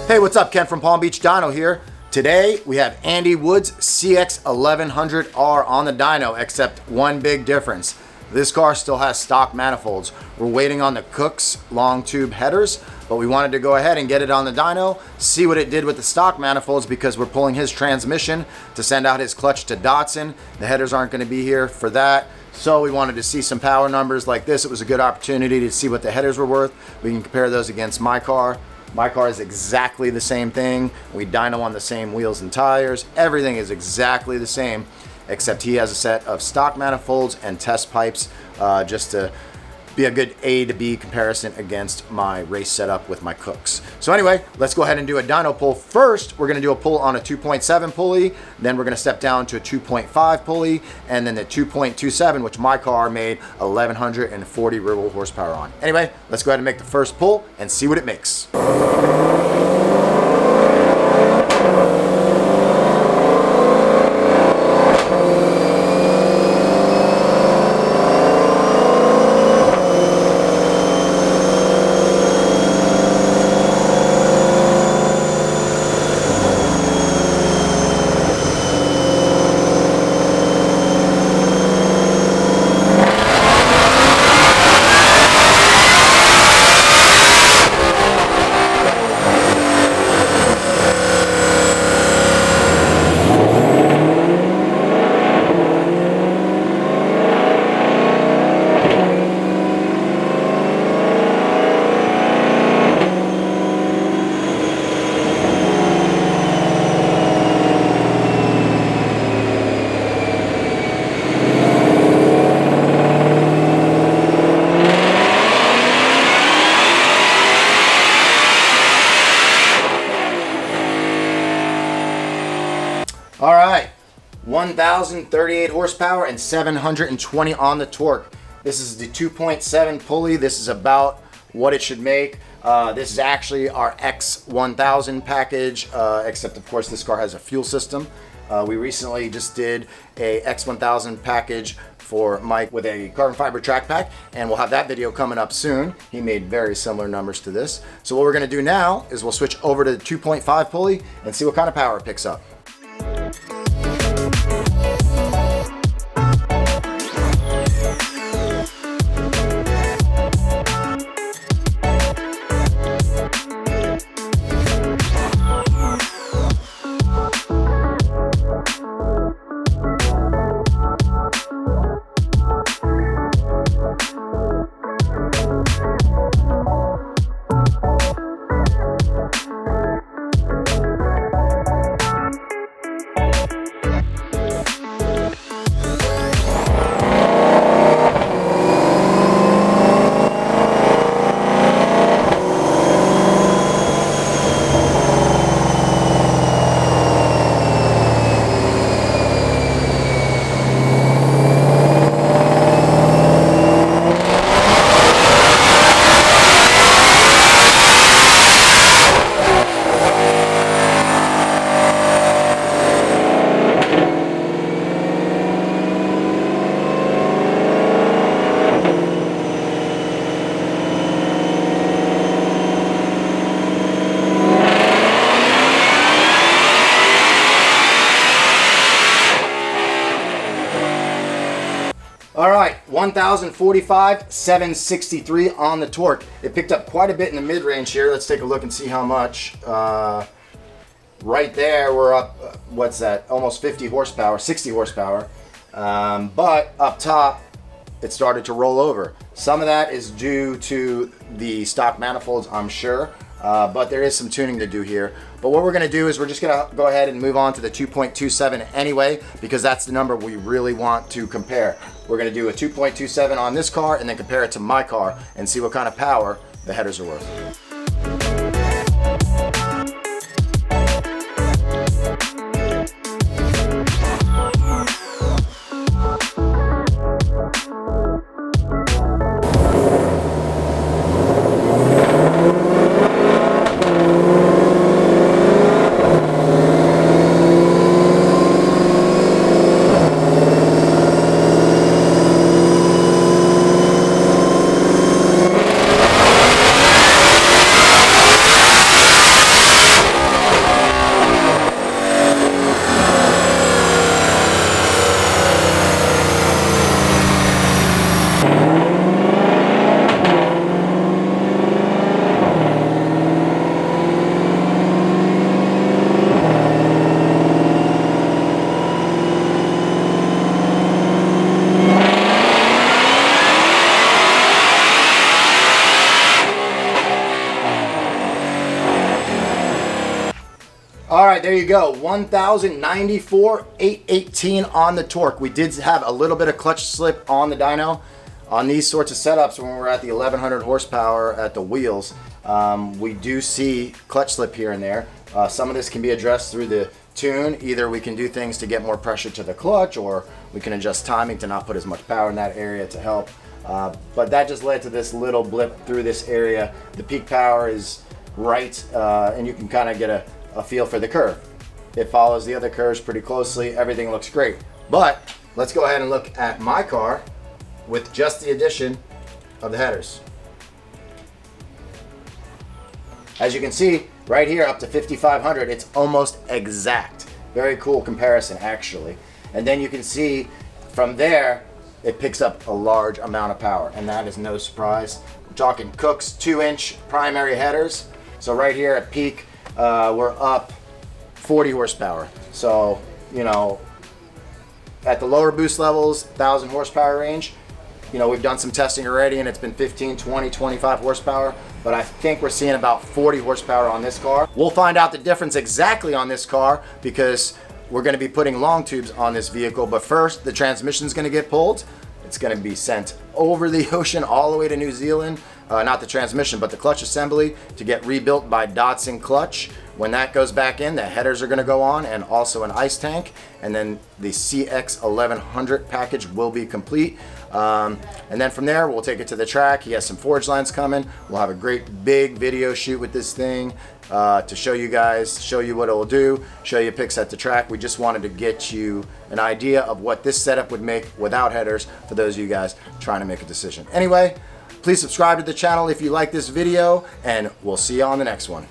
Hey, what's up? Ken from Palm Beach Dyno here. Today we have Andy Wood's CX1100R on the dyno, except one big difference. This car still has stock manifolds. We're waiting on the Kooks long tube headers, but we wanted to go ahead and get it on the dyno, see what it did with the stock manifolds because we're pulling his transmission to send out his clutch to Dodson. The headers aren't going to be here for that. So we wanted to see some power numbers like this. It was a good opportunity to see what the headers were worth. We can compare those against my car. My car is exactly the same thing. We dyno on the same wheels and tires. Everything is exactly the same, except he has a set of stock manifolds and test pipes just to be a good A to B comparison against my race setup with my Kooks. So anyway, let's go ahead and do a dyno pull. First, we're gonna do a pull on a 2.7 pulley, then we're gonna step down to a 2.5 pulley, and then the 2.27, which my car made 1140 real horsepower on. Anyway, let's go ahead and make the first pull and see what it makes. All right, 1,038 horsepower and 720 on the torque. This is the 2.7 pulley. This is about what it should make. This is actually our X1000 package, except of course this car has a fuel system. We recently just did a X1000 package for Mike with a carbon fiber track pack, and we'll have that video coming up soon. He made very similar numbers to this. So what we're gonna do now is we'll switch over to the 2.5 pulley and see what kind of power it picks up. All right, 1,045, 763 on the torque. It picked up quite a bit in the mid-range here. Let's take a look and see how much. Right there, we're up, what's that? Almost 50 horsepower, 60 horsepower. But up top, it started to roll over. Some of that is due to the stock manifolds, I'm sure. But there is some tuning to do here. But what we're gonna do is we're just gonna go ahead and move on to the 2.27 anyway, because that's the number we really want to compare. We're gonna do a 2.27 on this car and then compare it to my car and see what kind of power the headers are worth. All right, there you go. 1,094, 818 on the torque. We did have a little bit of clutch slip on the dyno. On these sorts of setups, when we're at the 1,100 horsepower at the wheels, we do see clutch slip here and there. Some of this can be addressed through the tune. Either we can do things to get more pressure to the clutch, or we can adjust timing to not put as much power in that area to help. But that just led to this little blip through this area. The peak power is right, and you can kind of get a feel for the curve. It follows the other curves pretty closely. Everything looks great. But let's go ahead and look at my car with just the addition of the headers. As you can see right here, up to 5,500, it's almost exact. Very cool comparison, actually. And then you can see from there, it picks up a large amount of power, and that is no surprise. We're talking Kooks 2-inch primary headers. So right here at peak, we're up 40 horsepower. So, you know, at the lower boost levels, 1,000 horsepower range, you know, we've done some testing already and it's been 15, 20, 25 horsepower, but I think we're seeing about 40 horsepower on this car. We'll find out the difference exactly on this car because we're going to be putting long tubes on this vehicle. But first, the transmission's going to get pulled. It's going to be sent over the ocean all the way to New Zealand. Not the transmission, but the clutch assembly to get rebuilt by Dodson Clutch. When that goes back in, the headers are going to go on, and also an ice tank. And then the CX1100 package will be complete. And then from there, we'll take it to the track. He has some forge lines coming. We'll have a great big video shoot with this thing to show you guys, show you what it will do, show you pics at the track. We just wanted to get you an idea of what this setup would make without headers for those of you guys trying to make a decision. Anyway, please subscribe to the channel if you like this video, and we'll see you on the next one.